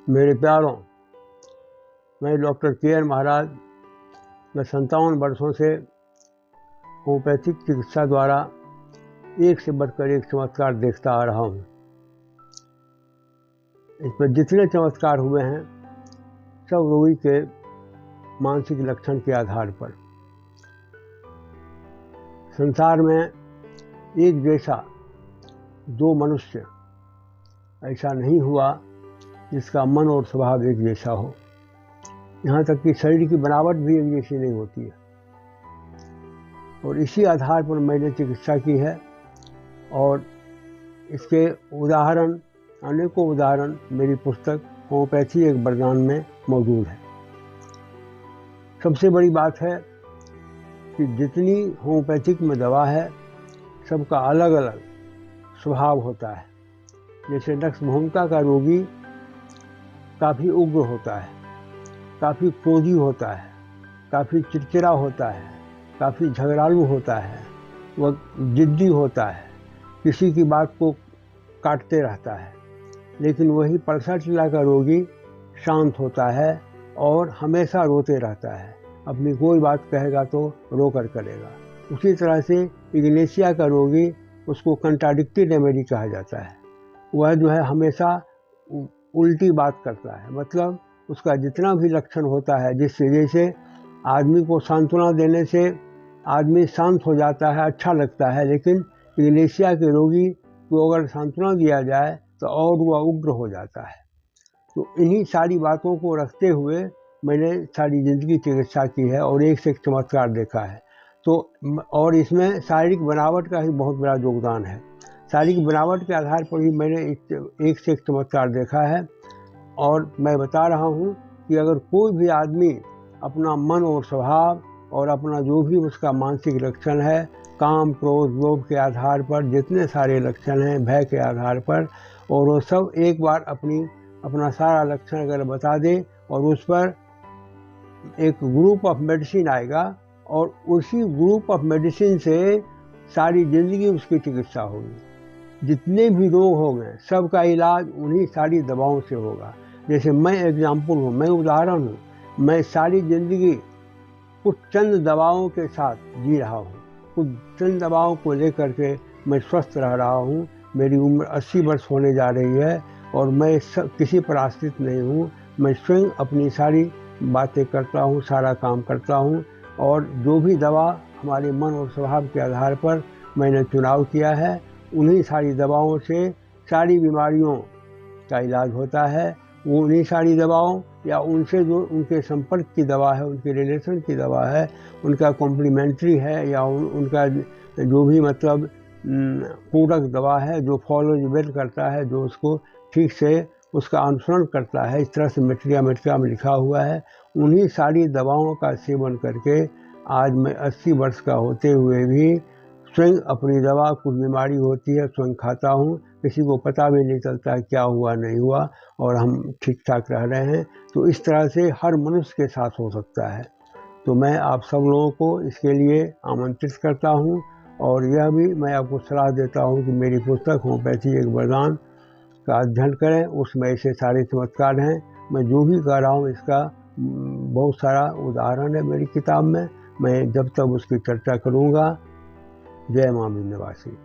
मेरे प्यारों, मैं डॉक्टर के.एन. महाराज। मैं 57 वर्षों से होम्योपैथिक चिकित्सा द्वारा एक से बढ़कर एक चमत्कार देखता आ रहा हूँ। इसमें जितने चमत्कार हुए हैं सब रोगी के मानसिक लक्षण के आधार पर। संसार में एक जैसा दो मनुष्य ऐसा नहीं हुआ जिसका मन और स्वभाव एक जैसा हो। यहाँ तक कि शरीर की बनावट भी एक जैसी नहीं होती है। और इसी आधार पर मैंने चिकित्सा की है और इसके उदाहरण, अनेकों उदाहरण मेरी पुस्तक होम्योपैथी एक वरदान में मौजूद है। सबसे बड़ी बात है कि जितनी होम्योपैथिक में दवा है सबका अलग अलग स्वभाव होता है। जैसे नक्सभूमिका का रोगी काफ़ी उग्र होता है, काफ़ी क्रोधी होता है, काफ़ी चिड़चिड़ा होता है, काफ़ी झगड़ालू होता है, वह जिद्दी होता है, किसी की बात को काटते रहता है। लेकिन वही पल्सर टीला का रोगी शांत होता है और हमेशा रोते रहता है। अपनी कोई बात कहेगा तो रो कर करेगा। उसी तरह से इग्नेशिया का रोगी, उसको कंट्राडिक्टरी रेमेडी कहा जाता है। वह जो है हमेशा उल्टी बात करता है। मतलब उसका जितना भी लक्षण होता है, जिससे जैसे आदमी को सांत्वना देने से आदमी शांत हो जाता है, अच्छा लगता है, लेकिन इग्नेशिया के रोगी को अगर सांत्वना दिया जाए तो और वह उग्र हो जाता है। तो इन्हीं सारी बातों को रखते हुए मैंने सारी जिंदगी चिकित्सा की है और एक से एक चमत्कार देखा है। तो और इसमें शारीरिक बनावट का ही बहुत बड़ा योगदान है। शारीरिक बनावट के आधार पर ही मैंने एक से एक चमत्कार देखा है। और मैं बता रहा हूँ कि अगर कोई भी आदमी अपना मन और स्वभाव और अपना जो भी उसका मानसिक लक्षण है, काम, क्रोध, लोभ के आधार पर जितने सारे लक्षण हैं, भय के आधार पर, और वो सब एक बार अपना सारा लक्षण अगर बता दे और उस पर एक ग्रुप ऑफ मेडिसिन आएगा और उसी ग्रुप ऑफ मेडिसिन से सारी जिंदगी उसकी चिकित्सा होगी। जितने भी रोग हो गए सबका इलाज उन्हीं सारी दवाओं से होगा। जैसे मैं एग्जाम्पल हूँ, मैं उदाहरण हूँ। मैं सारी जिंदगी कुछ चंद दवाओं के साथ जी रहा हूँ, कुछ चंद दवाओं को लेकर के मैं स्वस्थ रह रहा हूँ। मेरी उम्र 80 वर्ष होने जा रही है और मैं किसी पर आश्रित नहीं हूँ। मैं स्वयं अपनी सारी बातें करता हूँ, सारा काम करता हूँ और जो भी दवा हमारे मन और स्वभाव के आधार पर मैंने चुनाव किया है, उन्हीं सारी दवाओं से सारी बीमारियों का इलाज होता है। वो उन्हीं सारी दवाओं या उनसे जो उनके संपर्क की दवा है, उनके रिलेशन की दवा है, उनका कॉम्प्लीमेंट्री है या उनका जो भी मतलब पूरक दवा है, जो फॉलो वेल करता है, जो उसको ठीक से उसका अनुसरण करता है। इस तरह से मेट्रिया में लिखा हुआ है। उन्हीं सारी दवाओं का सेवन करके आज मैं 80 वर्ष का होते हुए भी स्वयं अपनी दवा, कुछ बीमारी होती है स्वयं खाता हूँ, किसी को पता भी नहीं चलता क्या हुआ नहीं हुआ और हम ठीक ठाक रह रहे हैं। तो इस तरह से हर मनुष्य के साथ हो सकता है। तो मैं आप सब लोगों को इसके लिए आमंत्रित करता हूँ और यह भी मैं आपको सलाह देता हूँ कि मेरी पुस्तक होम्योपैथी एक वरदान का अध्ययन करें। उसमें ऐसे सारे चमत्कार हैं। मैं जो भी कह रहा हूँ इसका बहुत सारा उदाहरण है मेरी किताब में। मैं जब तक उसकी चर्चा करूँगा। जय मां विंध्यवासिनी।